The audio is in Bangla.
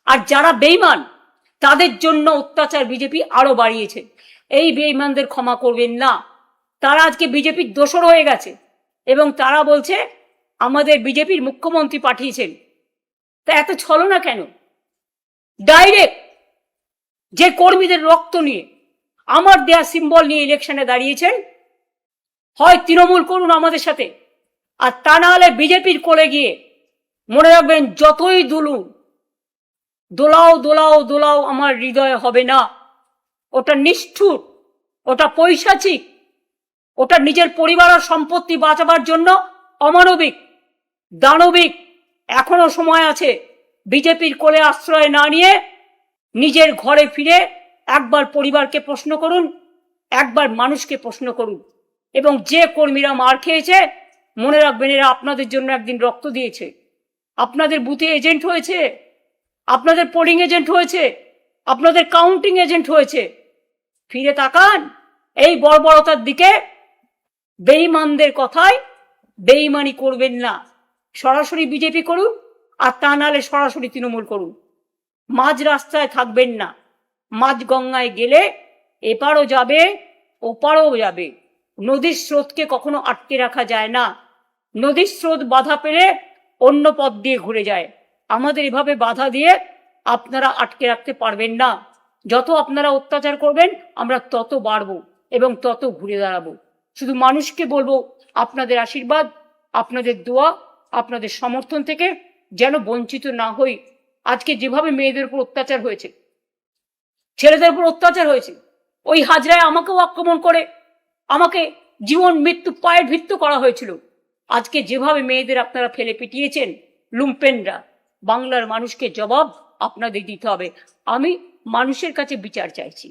আর যারা বেঈমান তাদের জন্য অত্যাচার বিজেপি আরো বাড়িয়েছে। এই বেঈমানদের ক্ষমা করবেন না। তারা আজকে বিজেপির দোসর হয়ে গেছে এবং তারা বলছে আমাদের বিজেপির মুখ্যমন্ত্রী পাঠিয়েছেন। তা এত ছলনা কেন? ডাইরেক্ট যে কর্মীদের রক্ত নিয়ে, আমার দেয়া সিম্বল নিয়ে ইলেকশনে দাঁড়িয়েছেন, হয় তৃণমূল করুন আমাদের সাথে, আর তা না হলে বিজেপির কোলে গিয়ে মনে রাখবেন যতই দুলুন, দোলাও দোলাও দোলাও আমার হৃদয়ে হবে না। ওটা নিষ্ঠুর, ওটা পৈশাচিক, ওটা নিজের পরিবার আর সম্পত্তি বাঁচাবার জন্য অমানবিক, দানবিক। এখনো সময় আছে। বিজেপির কোলে আশ্রয় না নিয়ে নিজের ঘরে ফিরে একবার পরিবারকে প্রশ্ন করুন, একবার মানুষকে প্রশ্ন করুন। এবং যে কর্মীরা মার খেয়েছে মনে রাখবেন এরা আপনাদের জন্য একদিন রক্ত দিয়েছে, আপনাদের বুথে এজেন্ট হয়েছে, আপনাদের পোলিং এজেন্ট হয়েছে, আপনাদের কাউন্টিং এজেন্ট হয়েছে। ফিরে তাকান এই বর্বরতার দিকে। বেঈমানদের কথায় বেঈমানি করবেন না। সরাসরি বিজেপি করুন, আর তা নাহলে সরাসরি তৃণমূল করুন। মাঝ রাস্তায় থাকবেন না। মাঝ গঙ্গায় গেলে এপারও যাবে ওপারও যাবে। নদীর স্রোতকে কখনো আটকে রাখা যায় না। নদীর স্রোত বাধা পেলে অন্য পথ দিয়ে ঘুরে যায়। আমাদের এভাবে বাধা দিয়ে আপনারা আটকে রাখতে পারবেন না। যত আপনারা অত্যাচার করবেন আমরা তত বাড়ব এবং তত ঘুরে দাঁড়াবো। শুধু মানুষকে বলবো আপনাদের আশীর্বাদ, আপনাদের দোয়া, আপনাদের সমর্থন থেকে যেন বঞ্চিত না হই। আজকে যেভাবে মেয়েদের উপর অত্যাচার হয়েছে, ছেলেদের উপর অত্যাচার হয়েছে, ওই হাজরায় আমাকেও আক্রমণ করে আমাকে জীবন মৃত্যু পায়ের ভিত্ত করা হয়েছিল। আজকে যেভাবে মেয়েদের আপনারা ফেলে পিটিয়েছেন লুম্পেনরা, বাংলার মানুষকে জবাব আপনাদের দিতে হবে। আমি মানুষের কাছে বিচার চাইছি।